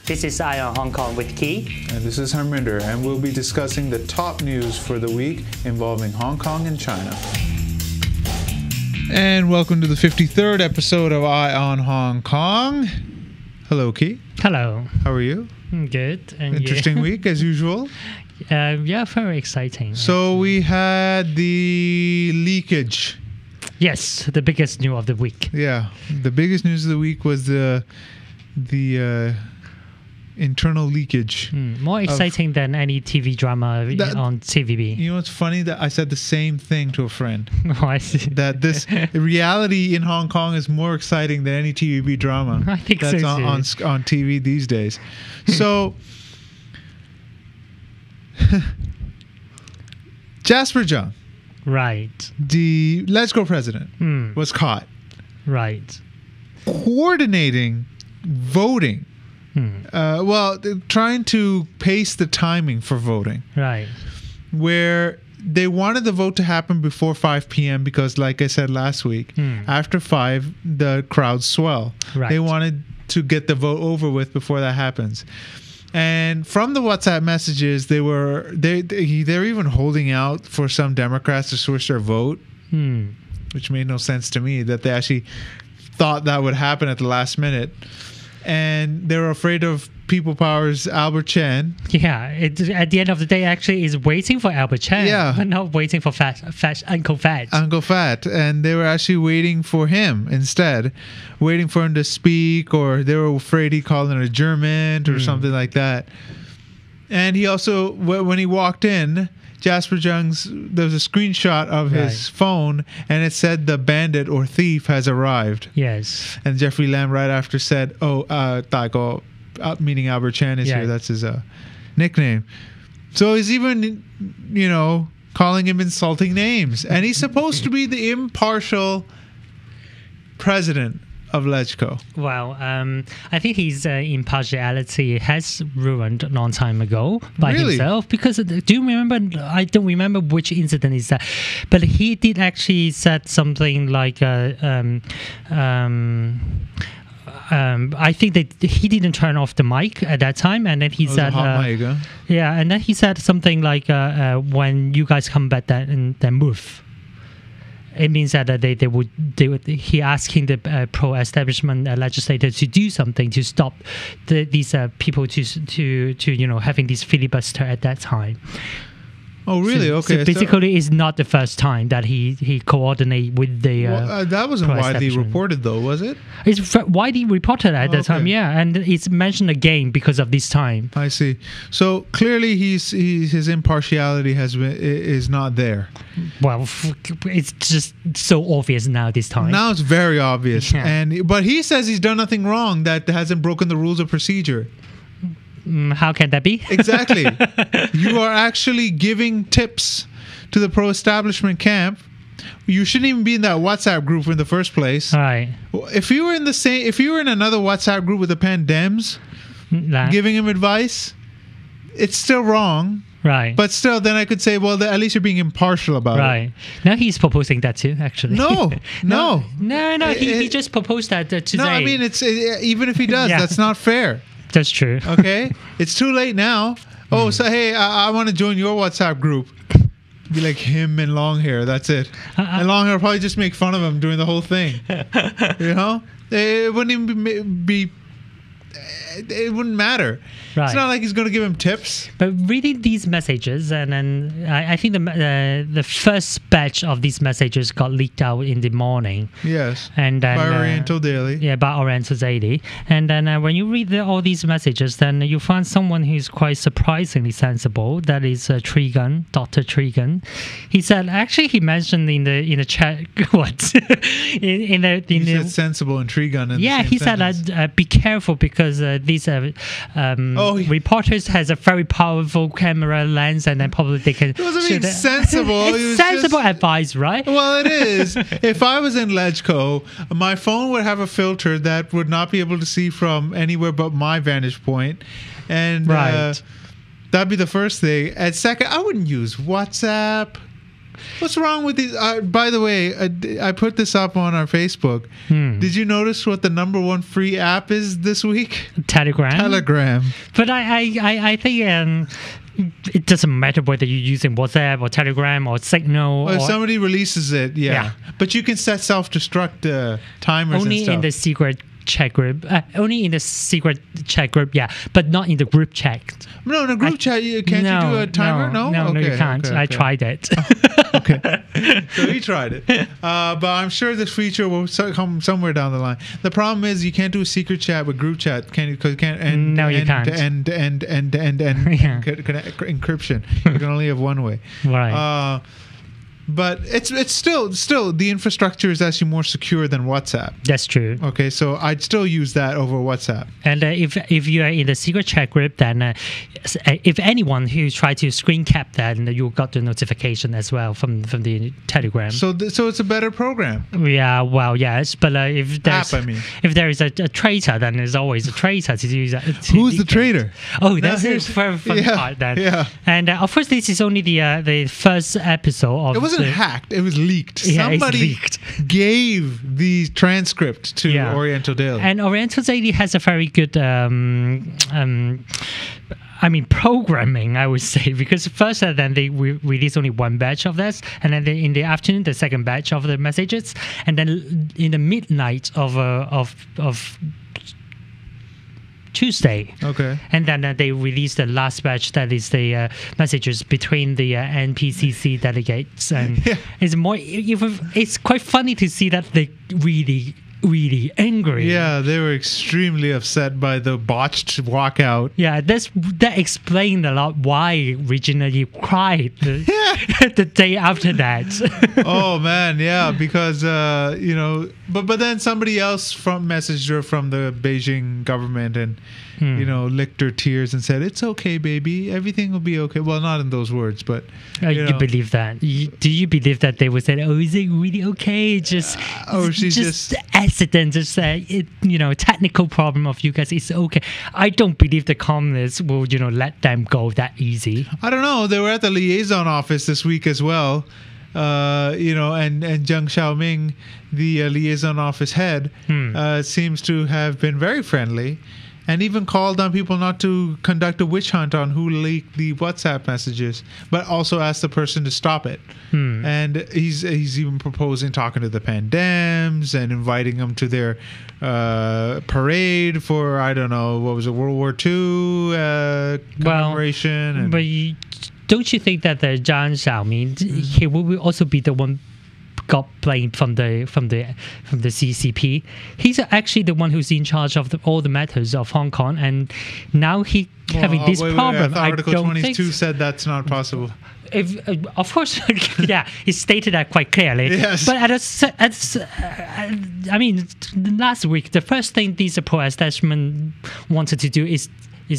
This is Ion Hong Kong with Key. And this is Harminder, and we'll be discussing the top news for the week involving Hong Kong and China. And welcome to the 53rd episode of Ion Hong Kong. Hello, Key. Hello. How are you? Good. And Interesting week, as usual. Yeah, very exciting. So we had the leakage. Yes, the biggest news of the week. Yeah, the biggest news of the week was the internal leakage. More exciting than any TV drama on TVB. You know what's funny? That I said the same thing to a friend. Oh, I see. That this reality in Hong Kong is more exciting than any TVB drama I think that's so on TV these days. So Jasper Jung, right, the LegCo president, was caught right, coordinating voting. Trying to pace the timing for voting. Right. Where they wanted the vote to happen before 5 p.m. because, like I said last week, after 5, the crowds swell. Right. They wanted to get the vote over with before that happens. And from the WhatsApp messages, they're even holding out for some Democrats to switch their vote, which made no sense to me, that they actually thought that would happen at the last minute. And they were afraid of People Power's Albert Chen. Yeah, at the end of the day, actually, is waiting for Albert Chen. Yeah, but not waiting for Uncle Fat. Uncle Fat, and they were actually waiting for him instead, waiting for him to speak, or they were afraid he'd call an adjournment or something like that. And he also, when he walked in, Jasper Jung's, there was a screenshot of his phone, and it said the bandit or thief has arrived. Yes. And Jeffrey Lam right after said, Tai Ko, meaning Albert Chan is here. That's his nickname. So he's even, calling him insulting names. And he's supposed to be the impartial president of LegCo. Well, I think his impartiality has ruined a long time ago by himself. Because do you remember? I don't remember which incident is that, but he did actually said something like, I think that he didn't turn off the mic at that time, and then he said, yeah, and then he said something like, when you guys come back, then move. It means that they would. He asking the pro-establishment legislator to do something to stop these people to having this filibuster at that time. Oh, really? Okay. So basically, it's not the first time that he coordinate with the. That wasn't widely reported, though, was it? It's widely reported at that time, yeah, and it's mentioned again because of this time. I see. So clearly, his impartiality is not there. Well, it's just so obvious now. This time, now it's very obvious, but he says he's done nothing wrong, that hasn't broken the rules of procedure. How can that be? Exactly. You are actually giving tips to the pro-establishment camp. You shouldn't even be in that WhatsApp group in the first place. Right. If you were in another WhatsApp group with the Pandems, giving him advice, it's still wrong. Right. But still, then I could say, well, at least you're being impartial about it. Right. Now he's proposing that too, actually. No. He just proposed that today. No, I mean, even if he does, that's not fair. That's true. Okay? It's too late now. Oh, so hey, I want to join your WhatsApp group. Be like him and long hair. That's it. And long hair will probably just make fun of him doing the whole thing. It wouldn't even be it wouldn't matter. Right. It's not like he's going to give him tips. But reading these messages, and then I think the first batch of these messages got leaked out in the morning. Yes. And then, by Oriental Daily. Yeah, by Oriental Daily. And then when you read all these messages, then you find someone who's quite surprisingly sensible. That is Trigan, Dr. Trigan. He said, actually, he mentioned in the chat what he said sensible and Trigan. He said, be careful because these reporters has a very powerful camera lens, and then probably they can. It wasn't being sensible. It's sensible advice, right? Well, it is. If I was in LegCo, my phone would have a filter that would not be able to see from anywhere but my vantage point, and that'd be the first thing. And second, I wouldn't use WhatsApp. What's wrong with these? By the way, I put this up on our Facebook. Did you notice what the #1 free app is this week? Telegram. But I think it doesn't matter whether you're using WhatsApp or Telegram or Signal. Well, if somebody releases it, yeah. But you can set self-destruct timers only and stuff. In the secret chat group. Only in the secret chat group, yeah. But not in the group chat. No, in a group chat, can't you do a timer? No, you can't. I tried it. Okay. So he tried it. But I'm sure this feature will come somewhere down the line. The problem is you can't do a secret chat with group chat. Because you can't end encryption. You can only have one way. Right. But it's still the infrastructure is actually more secure than WhatsApp. That's true. Okay, so I'd still use that over WhatsApp. And if you are in the secret chat group, then if anyone who tried to screen cap that, you got the notification as well from the Telegram. So it's a better program. Yeah, well, yes, but if there is a traitor, then there's always a traitor to use that. Who's the traitor? Oh, that's the fun part then. Yeah. And of course, this is only the first episode of. It wasn't hacked. It was leaked. Yeah, somebody gave the transcript to Oriental Daily. And Oriental Daily has a very good programming, I would say, because first then they release only one batch of this, and then in the afternoon the second batch of the messages, and then in the midnight of Tuesday. Okay. And then they released the last batch, that is the messages between the NPCC delegates, and it's quite funny to see that they really angry. Yeah, they were extremely upset by the botched walkout. Yeah, that explained a lot why Regina cried the day after that. Oh man, yeah, because but then somebody else messaged her from the Beijing government and licked her tears and said, "It's okay, baby, everything will be okay." Well, not in those words, but you believe that? Do you believe that they would say, "Oh, is it really okay? Just accident, just technical problem of you guys. It's okay." I don't believe the communists will let them go that easy. I don't know. They were at the liaison office this week as well. And Zheng Xiaoming, the liaison office head, seems to have been very friendly, and even called on people not to conduct a witch hunt on who leaked the WhatsApp messages, but also asked the person to stop it. And he's even proposing talking to the Pandems and inviting them to their parade for, I don't know, what was it, World War II commemoration. But don't you think that the Zhang Xiaoming, he will also be the one got blamed from the CCP? He's actually the one who's in charge of all the matters of Hong Kong, and now he having this problem. I Article 22 said that's not possible. Of course, yeah, he stated that quite clearly. Yes. But last week, the first thing these pro-establishment wanted to do is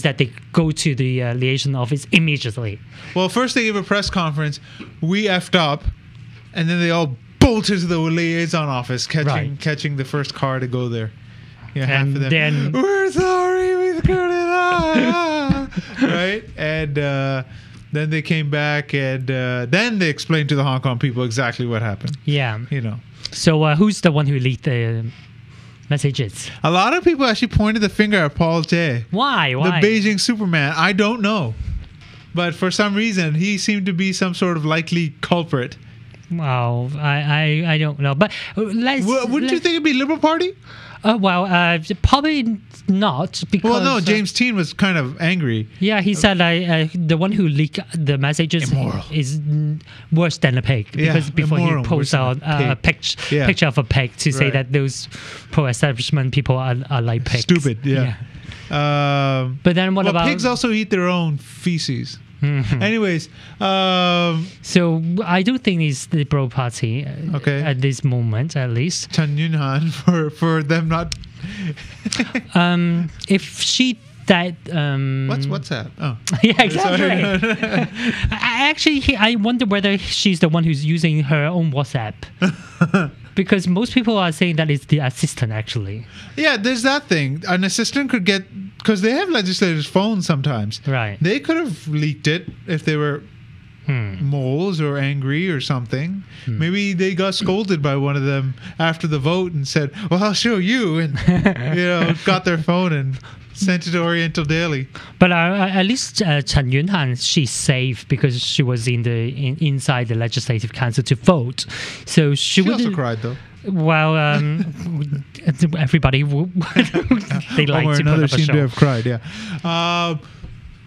that they go to the liaison office immediately. Well, first they gave a press conference. We effed up, and then they all bolted to the liaison office, catching the first car to go there. Yeah, half of them. Then we're sorry, we screwed it up. Right, and then they came back, and then they explained to the Hong Kong people exactly what happened. Yeah, So who's the one who leaked the messages? A lot of people actually pointed the finger at Paul Tse. Why? The Beijing Superman. I don't know, but for some reason he seemed to be some sort of likely culprit. Well, I don't know, but wouldn't you think it'd be Liberal Party? Probably not, because... Well, no, James Teen was kind of angry. Yeah, he said the one who leaked the messages is worse than a pig, because before he posts out a picture of a pig to say that those pro-establishment people are like pigs. Stupid, yeah. But then what about... pigs also eat their own feces. Anyways, so I don't think it's the Liberal Party at this moment, at least. Chen Yunhan for them not. If she that what's that? Oh, yeah, exactly. I wonder whether she's the one who's using her own WhatsApp. Because most people are saying that it's the assistant, actually. Yeah, there's that thing. An assistant could get... Because they have legislators' phones sometimes. Right. They could have leaked it if they were moles or angry or something. Maybe they got scolded by one of them after the vote and said, well, I'll show you, and got their phone and sent it to Oriental Daily. But at least Chen Yunhan, she's safe because she was inside the Legislative Council to vote. So she also cried, though. Well, everybody they like or to another put up a seem show. to have cried, yeah.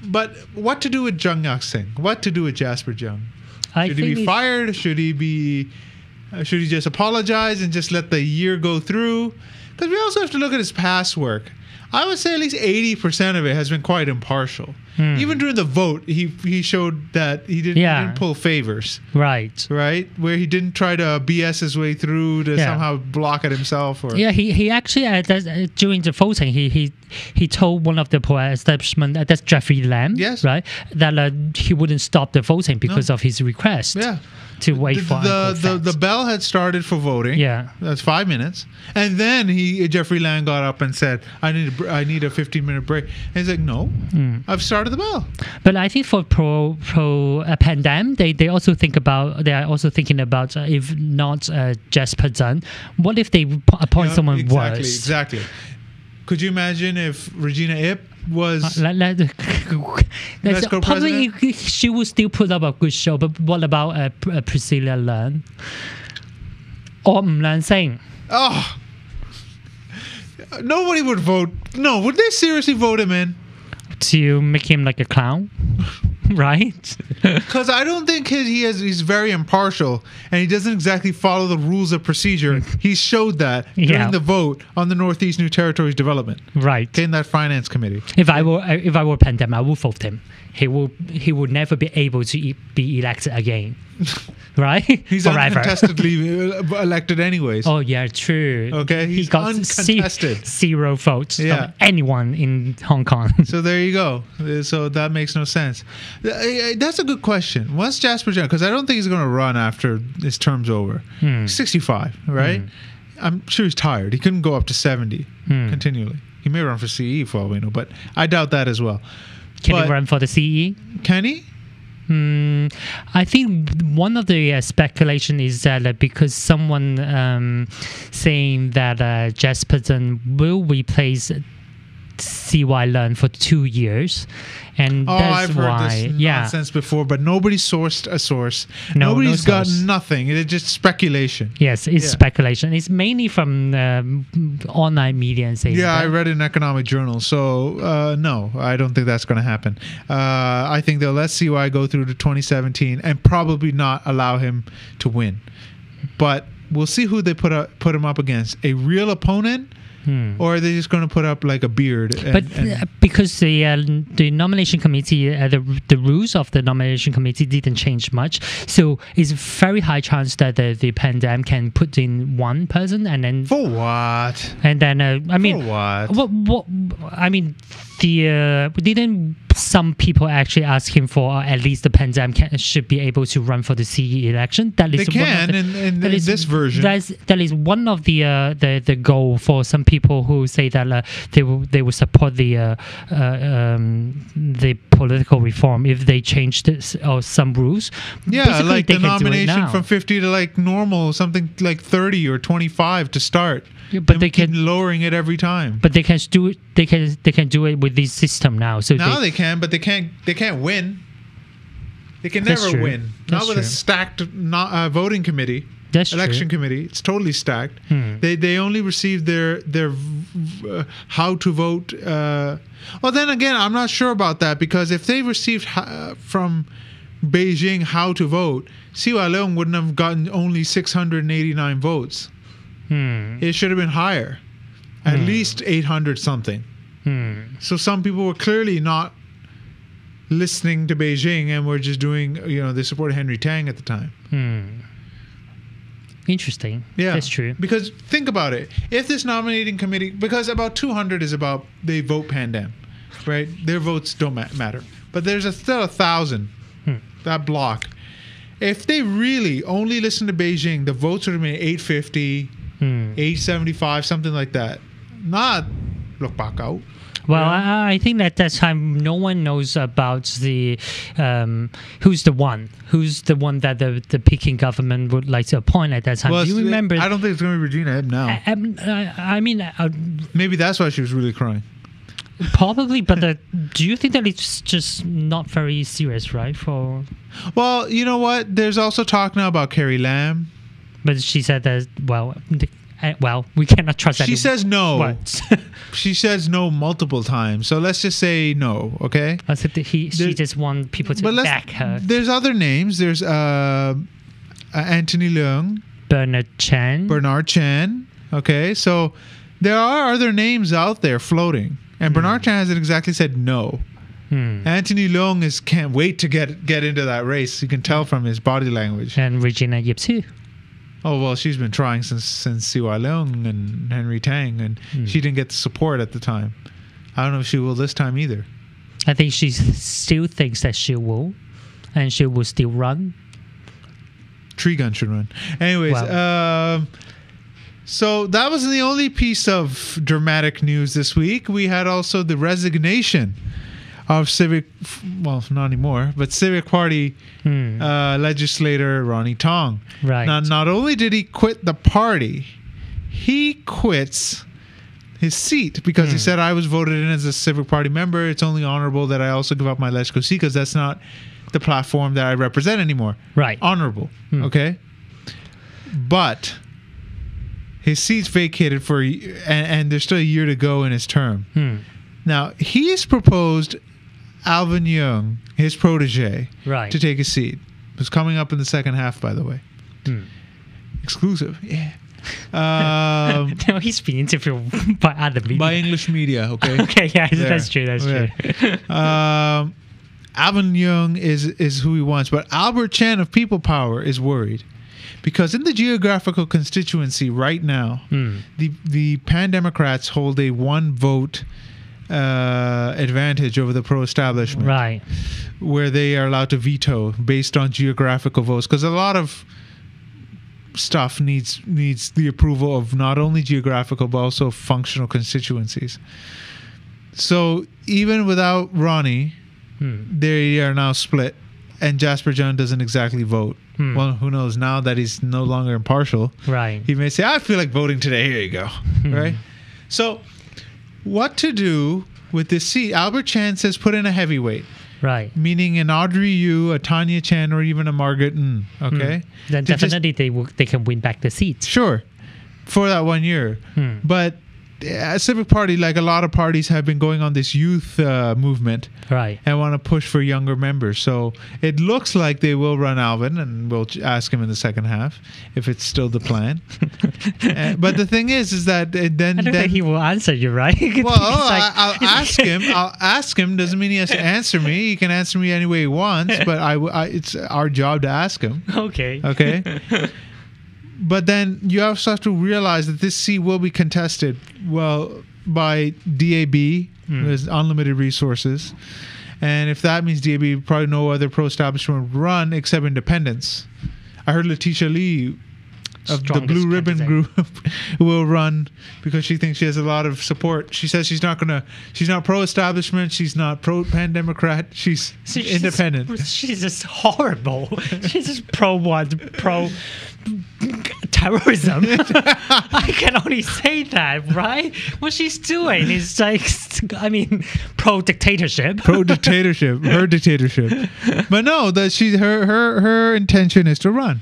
But what to do with Jung Yak-sing? What to do with Jasper Jung? Should he be fired? Should he just apologize and just let the year go through? Because we also have to look at his past work. I would say at least 80% of it has been quite impartial. Even during the vote, he showed that he didn't pull favors. Right. Where he didn't try to BS his way through to somehow block it himself. Or he actually during the voting he told one of the establishment that's Jeffrey Lam, right, that he wouldn't stop the voting because of his request. Yeah. To wait for the bell had started for voting. Yeah, that's 5 minutes, and then Jeffrey Lang got up and said, "I need a 15-minute break." And he's like, "No, I've started the bell." But I think for pro pandem, they are also thinking about if not Jasper Jung, what if they appoint someone worse? Exactly. Could you imagine if Regina Ip was probably she would still put up a good show, but what about Priscilla Leung or Lan Sing? Oh, nobody would vote. No, would they seriously vote him in to make him like a clown? Right? Because I don't think he's very impartial, and he doesn't exactly follow the rules of procedure. He showed that during the vote on the Northeast New Territories Development, right? In that finance committee. If I were Pandem, I would vote him. He would never be able to be elected again. Right? He's uncontestedly elected anyways. Oh yeah, true. Okay, he got uncontested. Zero votes from anyone in Hong Kong. So there you go. So that makes no sense. That's a good question. Once Jasper Jung, because I don't think he's going to run after his term's over. 65, right? I'm sure he's tired. He couldn't go up to 70 continually. He may run for CE for all we know, but I doubt that as well. Can he run for the CE? Can he? I think one of the speculation is that because someone saying that Jasper Jung will replace CY Leung for 2 years, and that's I've heard this nonsense before, but nobody's sourced a source. Nobody's got nothing. It's just speculation. Yes, it's speculation. It's mainly from online media and saying. Yeah, I read an economic journal, so no, I don't think that's going to happen. I think they'll let CY go through to 2017 and probably not allow him to win. But we'll see who they put him up against. A real opponent. Or are they just going to put up like a beard? Because the nomination committee, the rules of the nomination committee didn't change much, so it's very high chance that the Pandem can put in one person and then for what? And then I mean, for what? What I mean, didn't some people actually ask him for at least the Pandem should be able to run for the CE election? That is they can in this version. That is one of the goal for some people who say that they will support the political reform if they change this or some rules. Yeah, basically, like the nomination from 50 to like normal, something like 30 or 25 to start. Yeah, but they keep lowering it every time. But they can do it. They can do it with this system now. So now they can, but they can't win. They can never win. Not with a stacked voting committee. Election committee. It's totally stacked. They only receive their how to vote. Well, then again, I'm not sure about that, because if they received from Beijing how to vote, CY Leung wouldn't have gotten only 689 votes. It should have been higher, at least 800 something. So some people were clearly not listening to Beijing and were just doing, they supported Henry Tang at the time. Interesting. Yeah, that's true. Because think about it. If this nominating committee, because about 200 is about they vote Pandem, right? Their votes don't matter. But there's still 1,000, that block. If they really only listen to Beijing, the votes would have been 850, 875, something like that. Not look back out. Well, I think at that time no one knows about the who's the one that the Peking government would like to appoint at that time. Well, do you remember? I don't think it's going to be Regina Ebb now. I mean, maybe that's why she was really crying. Probably, but do you think that it's just not very serious, right? Well, you know what? There's also talk now about Carrie Lam. But she said that, we cannot trust that. She says no. What? She says no multiple times. So let's just say no, okay? She just wants people to back her. There's other names. There's Anthony Leung. Bernard Chan. Okay, so there are other names out there floating. And Bernard Chan hasn't exactly said no. Anthony Leung can't wait to get into that race. You can tell from his body language. And Regina Yip too. Oh, well, she's been trying since Siwa Leung and Henry Tang, and she didn't get the support at the time. I don't know if she will this time either. I think she still thinks that she will, and she will still run. Tree Gun should run. Anyways, so that wasn't the only piece of dramatic news this week. We had also the resignation of not anymore, but Civic Party legislator Ronny Tong. Right. Now, not only did he quit the party, he quits his seat because he said, I was voted in as a Civic Party member. It's only honorable that I also give up my LegCo seat because that's not the platform that I represent anymore. Right. Honorable. Okay. But his seat's vacated and there's still a year to go in his term. Now, he's proposed Alvin Young, his protege, to take his seat. It's coming up in the second half, by the way. Exclusive. Yeah. No, he's been interviewed by other media. By English media, okay? Okay, yeah, that's true. True. Alvin Young is who he wants, but Albert Chan of People Power is worried. Because in the geographical constituency right now, the Pan-Democrats hold a one-vote advantage over the pro-establishment, right? Where they are allowed to veto based on geographical votes, because a lot of stuff needs the approval of not only geographical but also functional constituencies. So even without Ronnie, they are now split, and Jasper John doesn't exactly vote. Well, who knows? Now that he's no longer impartial, right? He may say, "I feel like voting today." Here you go, right? So, what to do with this seat? Albert Chan says put in a heavyweight, right? Meaning an Audrey Yu, a Tanya Chan, or even a Margaret Ng. Okay, then definitely they can win back the seats. Sure, for that 1 year, but. Civic Party, like a lot of parties, have been going on this youth movement, right? And want to push for younger members. So it looks like they will run Alvin, and we'll ask him in the second half if it's still the plan. But the thing is that I don't think he will answer you, right? Well, I'll ask him. I'll ask him. Doesn't mean he has to answer me. He can answer me any way he wants. But it's our job to ask him. Okay. But then you also have to realize that this seat will be contested, by DAB, who has unlimited resources. And if that means DAB, probably no other pro-establishment will run except independents. I heard Letitia Lee of the Blue Ribbon Group will run because she thinks she has a lot of support. She says she's not pro-establishment, she's not pro-pan-democrat, she's independent. She's just horrible. She's just pro-terrorism. I can only say that, right? What she's doing is pro-dictatorship. Pro-dictatorship. Her dictatorship. But no, her intention is to run.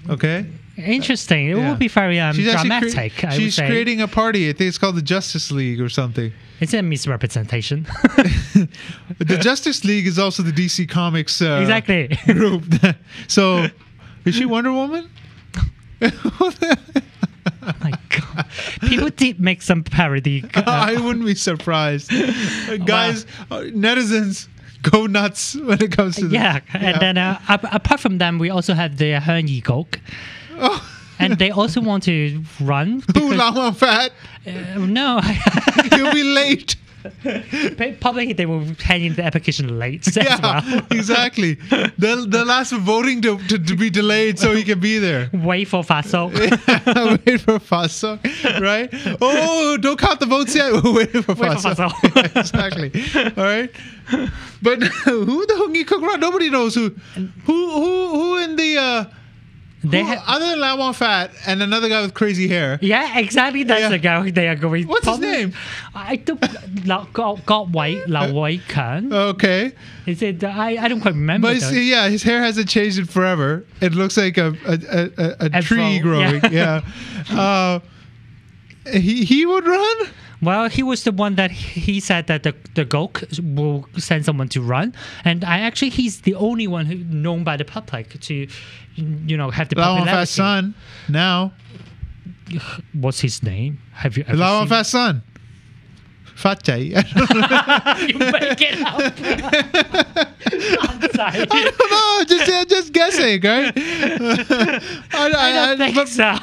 Okay. Interesting. It will be very dramatic. She's creating a party. I think it's called the Justice League or something. It's a misrepresentation. The Justice League is also the DC Comics exactly group. So, is she Wonder Woman? Oh my God. People did make some parody. I wouldn't be surprised. Guys, netizens, go nuts when it comes to this. Yeah. And then apart from them, we also have the IONHK. Oh. And they also want to run. Who, Lao Fat? No. You'll be late. Probably they will hand in the application late as well. Exactly. They'll ask for voting to be delayed so he can be there. Wait for Faso. Wait for Faso, right? Oh, don't count the votes yet. Wait for Faso. Yeah, exactly. All right. But who the Hungi Cook run? Nobody knows who in the other than La Wang Fat and another guy with crazy hair. Yeah, exactly. That's the guy they are going. What's his name? I don't. Got Wei Lao Wei Kan. Okay. Is it? I don't quite remember. But his hair hasn't changed in forever. It looks like a tree growing. Yeah. He would run. Well, he was the one that he said that the GOK will send someone to run, and he's the only one who known by the public to, have the popularity. Lao Fat's son now. What's his name? Have you ever Lao seen? Fat's son. Fat Jay. You make it up. I'm sorry. I don't know. Just guessing, right? I don't think so.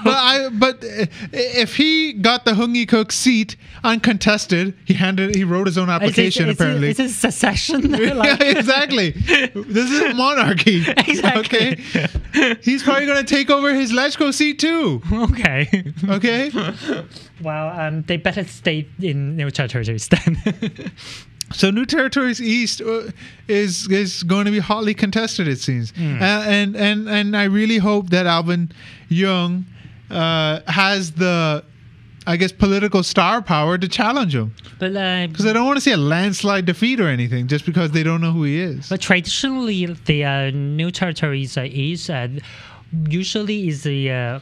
But if he got the Hungi Cook seat uncontested, he wrote his own application. Apparently, is it secession? Yeah, exactly. This is monarchy. Exactly. Okay. He's probably going to take over his LegCo seat too. Okay. Okay. Well, they better stay in New Territories then. So New Territories East is going to be hotly contested, it seems, and I really hope that Alvin Young has the, I guess, political star power to challenge him. But because I don't want to see a landslide defeat or anything, just because they don't know who he is. But traditionally, the New Territories East usually is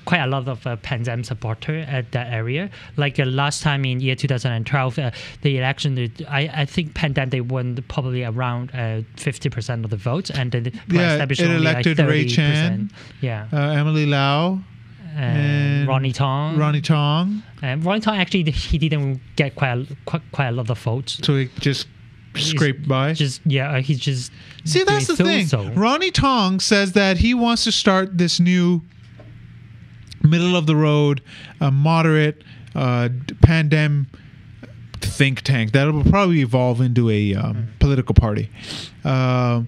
quite a lot of Pan Dem supporter at that area. Like last time in year 2012, the election, I think Pan Dem, they won probably around 50% of the votes, and the it elected like Ray Chan, Emily Lau, and Ronny Tong. And Ronny Tong actually he didn't get quite a lot of votes. So he just scraped by. He just. See, that's the thing. Ronny Tong says that he wants to start this new middle of the road, moderate Pan Dem think tank that will probably evolve into a political party. But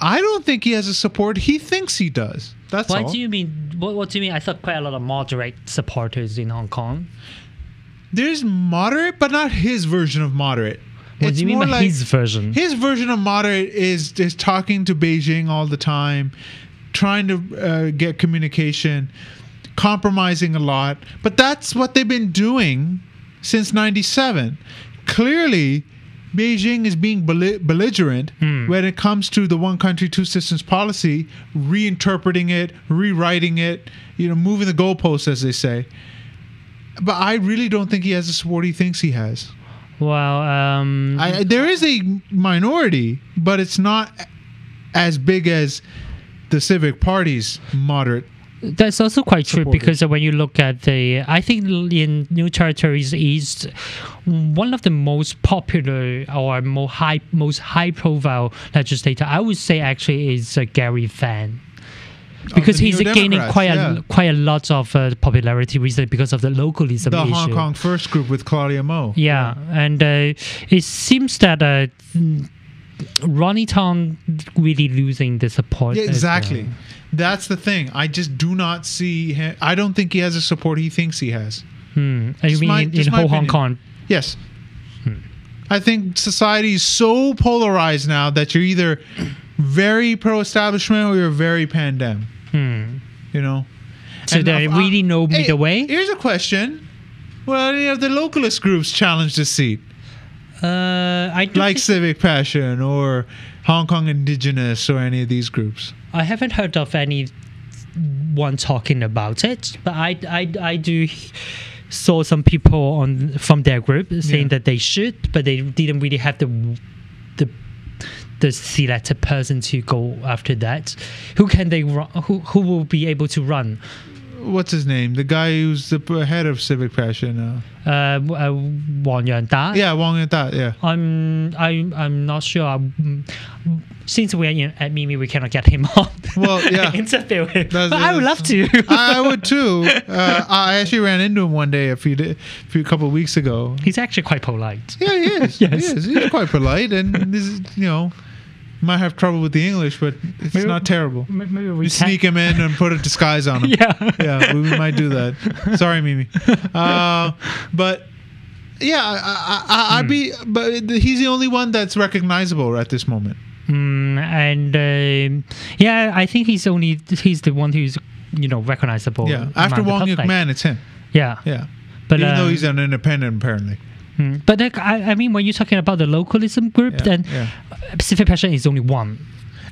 I don't think he has a support. He thinks he does. That's all. What do you mean? What do you mean? I thought quite a lot of moderate supporters in Hong Kong. There's moderate, but not his version of moderate. What do you mean by his version? His version of moderate is talking to Beijing all the time, trying to get communication, compromising a lot. But that's what they've been doing since 97. Clearly, Beijing is being belligerent when it comes to the one country, two systems policy, reinterpreting it, rewriting it, moving the goalposts, as they say. But I really don't think he has the support he thinks he has. Well, there is a minority, but it's not as big as the Civic Party's moderate. That's also quite true, supporters. because when you look at I think in New Territories East, one of the most popular or most high-profile legislator, I would say actually is Gary Fan. Because he's gaining quite a lot of popularity recently because of the localism issue. The Hong Kong First group with Claudia Mo. Yeah, and it seems that Ronny Tong really losing the support. Yeah, exactly. That's the thing. I just do not see him. I don't think he has the support he thinks he has. You mean in whole Hong Kong? Yes. I think society is so polarized now that you're either very pro-establishment or you're very Pan Dem. So there really no middle way? Here's a question. Well, any of the localist groups challenge the seat? Like Civic Passion or Hong Kong Indigenous or any of these groups? I haven't heard of anyone talking about it, but I do saw some people from their group saying that they should, but they didn't really have the selected person to go after that. Who can they run? Who will be able to run? What's his name? The guy who's the head of Civic Passion. Wang Yangda. Yeah, Wang Yangda. Yeah. I'm not sure. since we're at Mimi, we cannot get him on. Well, yeah. Interview him. But I would love to. I would too. I actually ran into him one day a couple of weeks ago. He's actually quite polite. Yeah, he is. Yes. He is. He's quite polite, and this is, might have trouble with the English, but it's not terrible. Maybe we sneak him in and put a disguise on him. Yeah, we might do that. Sorry, Mimi. But yeah, but he's the only one that's recognizable at this moment. I think he's the one who's recognizable. Yeah, after Wong Yuk Man, it's him. Yeah. But even though he's an independent, apparently. But I mean, when you're talking about the localism group, then Pacific Passion is only one.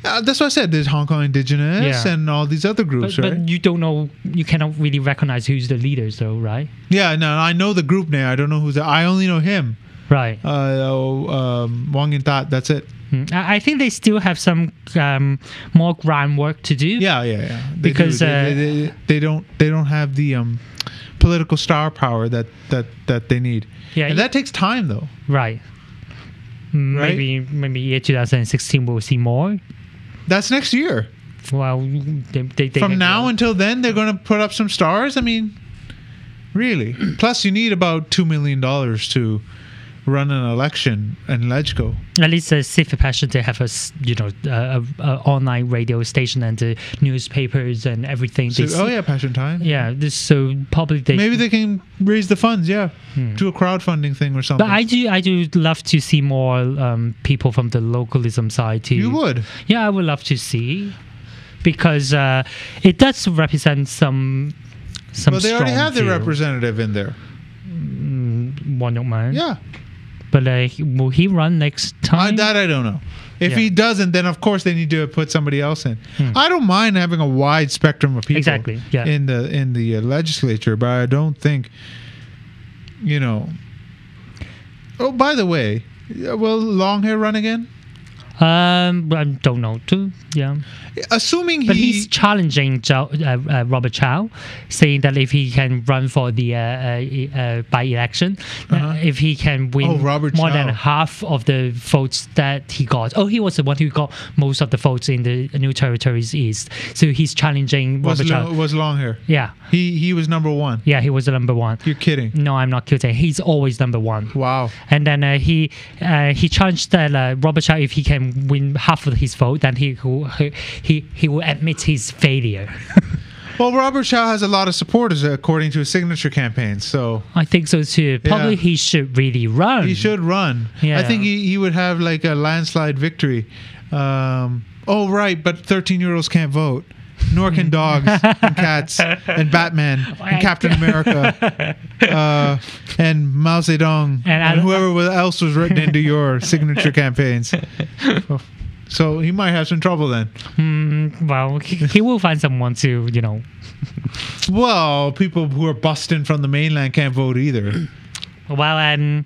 That's what I said. There's Hong Kong Indigenous and all these other groups, right? But you don't know, you cannot really recognize who's the leaders, though, right? Yeah, no, I know the group name. I don't know who's. I only know him. Right. Wong Yin Tat. That's it. I think they still have some more groundwork to do. Yeah. Because they don't have the political star power that they need. Yeah, and that takes time, though. Right. Maybe year 2016 we'll see more. That's next year. Well, they from now until then, they're going to put up some stars. I mean, really. Plus, you need about $2 million to run an election in LegCo. At least Pacific Passion, they have a online radio station and the newspapers and everything. So, Passion Time. Yeah, so probably maybe they can raise the funds. Yeah, do a crowdfunding thing or something. But I do love to see more people from the localism side too. You would? Yeah, I would love to see, because it does represent some. Well, they already have their representative in there. Ron Yuk Man. Yeah. But will he run next time? That I don't know. If he doesn't, then of course they need to put somebody else in. I don't mind having a wide spectrum of people in the legislature, but I don't think, Oh, by the way, will Long Hair run again? I don't know too. Yeah. Assuming but he's challenging Robert Chow, saying that if he can run for the by-election, if he can win more than half of the votes that he got. Oh, he was the one who got most of the votes in the New Territories East. So he's challenging Robert Chow. Was Long Hair? Yeah. He was number one. Yeah, he was the number one. You're kidding? No, I'm not kidding. He's always number one. Wow. And then he challenged Robert Chow, if he can win half of his vote, then he will admit his failure. Well, Robert Chow has a lot of supporters according to his signature campaign, so I think so too. Probably he should really run. He should run. Yeah. I think he would have like a landslide victory. Right, but 13-year-olds can't vote. Nor can dogs and cats and Batman and Captain America and Mao Zedong and whoever else was written into your signature campaigns. So he might have some trouble then. Well, he will find someone to, Well, people who are busting from the mainland can't vote either. Well,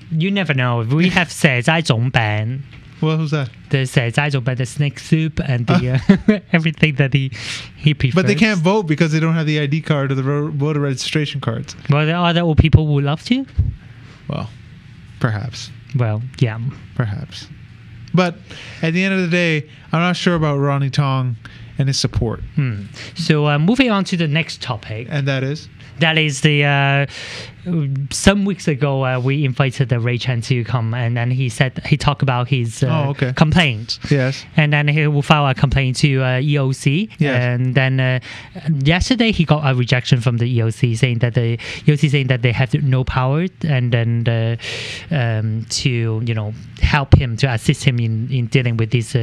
you never know. We have 蛇齋種餅. Well, who's that? The 蛇齋種餅, the snake soup and the everything that he prefers. But they can't vote because they don't have the ID card or the voter registration cards. Well, are there all people who would love to? Well, perhaps. Well, yeah. Perhaps. But at the end of the day, I'm not sure about Ronny Tong and his support. So moving on to the next topic. And that is? That is the some weeks ago we invited the Ray Chan to come, and then he talked about his complaint. Yes. And then he will file a complaint to EOC. Yes. And then yesterday he got a rejection from the EOC saying that they have no power, and then to help him, to assist him in dealing with this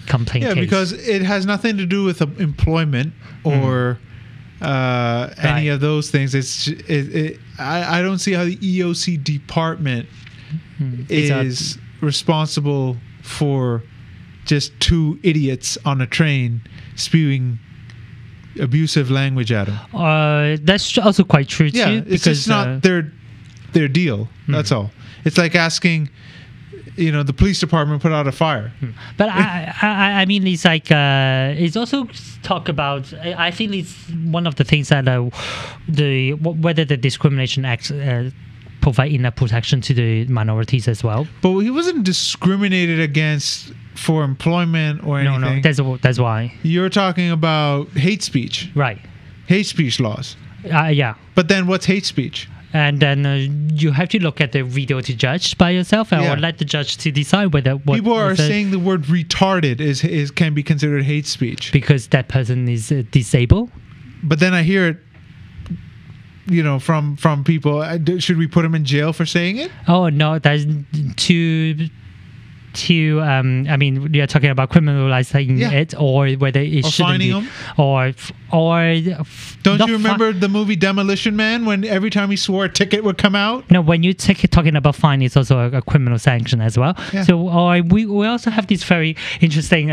complaint case. Yeah, because it has nothing to do with employment or any of those things. I don't see how the EOC department is responsible for just two idiots on a train spewing abusive language at him. That's also quite true too. Yeah, it's just not their deal. That's all. It's like asking, the police department put out a fire. But I mean, it's like it's also talk about. I think it's one of the things that whether the Discrimination Act provide enough protection to the minorities as well. But he wasn't discriminated against for employment or anything. No, that's why. You're talking about hate speech. Right. Hate speech laws. Yeah. But then what's hate speech? And then you have to look at the video to judge by yourself, or let the judge to decide whether what people are saying the word retarded is can be considered hate speech because that person is disabled. But then I hear it, from people. Should we put him in jail for saying it? Oh no, that's I mean, you're talking about criminalizing it, or whether it shouldn't be, him? or don't you remember the movie Demolition Man when every time he swore a ticket would come out? No, when you talking about fine, it's also a criminal sanction as well. Yeah. So we also have this very interesting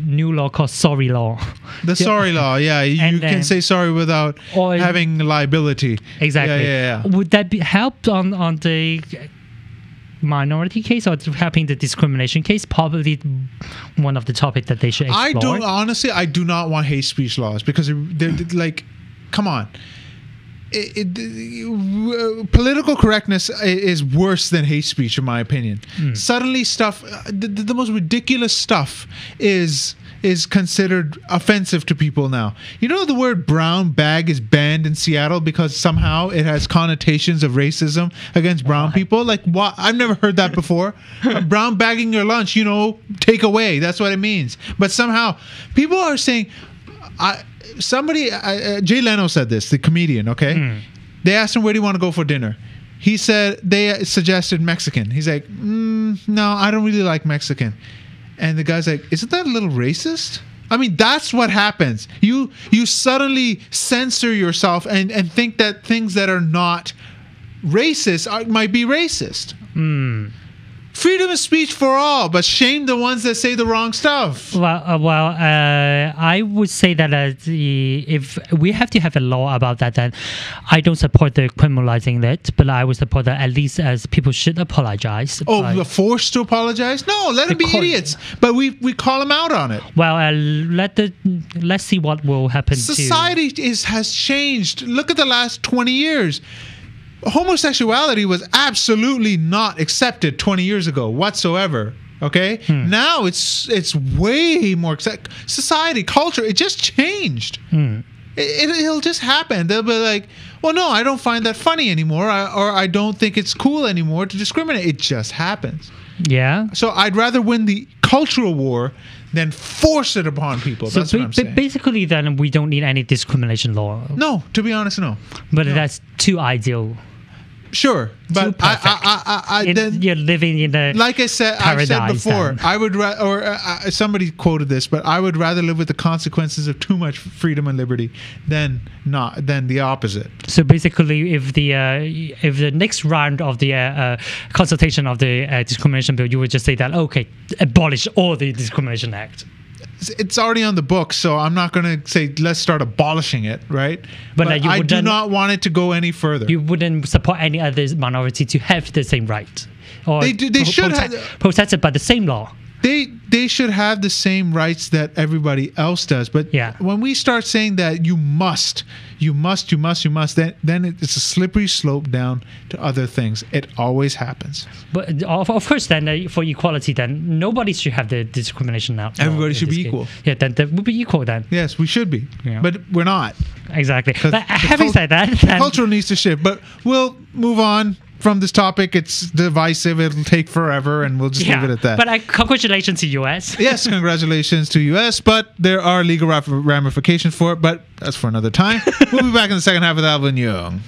new law called sorry law. The sorry law, yeah. You can say sorry without having liability. Exactly. Yeah. Would that help on the minority case or helping the discrimination case? Probably one of the topics that they should explore. I do not want hate speech laws because they're like, come on. Political correctness is worse than hate speech, in my opinion. Suddenly stuff, the most ridiculous stuff is considered offensive to people now. You know, the word brown bag is banned in Seattle because somehow it has connotations of racism against brown people. Like, what? I've never heard that before. Brown bagging your lunch, take away. That's what it means. But somehow people are saying, Jay Leno said this, the comedian, okay? They asked him, where do you want to go for dinner? He said, they suggested Mexican. He's like, no, I don't really like Mexican. And the guy's like, isn't that a little racist? I mean, that's what happens. You suddenly censor yourself and think that things that are not racist might be racist. Freedom of speech for all, but shame the ones that say the wrong stuff. I would say that if we have to have a law about that, then I don't support the criminalizing it, but I would support that at least as people should apologize. Oh, we're forced to apologize? No, let them be idiots. But we call them out on it. Well, let's see what will happen. Society has changed. Look at the last 20 years. Homosexuality was absolutely not accepted 20 years ago whatsoever. Okay, now it's way more society, culture. It just changed. It'll just happen. They'll be like, well, no, I don't find that funny anymore, or I don't think it's cool anymore to discriminate. It just happens. Yeah. So I'd rather win the cultural war than force it upon people. That's what I'm saying. Basically, then we don't need any discrimination law. No, to be honest, no. But that's too ideal. Sure, but you're living in the like I said before. Then. I would somebody quoted this, but I would rather live with the consequences of too much freedom and liberty than the opposite. So basically, if the next round of the consultation of the discrimination bill, you would just say that abolish all the discrimination act. It's already on the books, so I'm not going to say let's start abolishing it, right? But I do not want it to go any further. You wouldn't support any other minority to have the same right, or they should have protected by the same law. They should have the same rights that everybody else does. But when we start saying that you must, then it's a slippery slope down to other things. It always happens. But of course, then for equality, then nobody should have the discrimination now. Everybody should be equal. Yeah, then we'll be equal then. Yes, we should be. Yeah. But we're not. Exactly. But having said that, the culture needs to shift. But we'll move on from this topic. It's divisive. It'll take forever, and we'll just leave it at that. But congratulations to US. Yes, congratulations to US. But there are legal ramifications for it. But that's for another time. We'll be back in the second half with Alvin Young.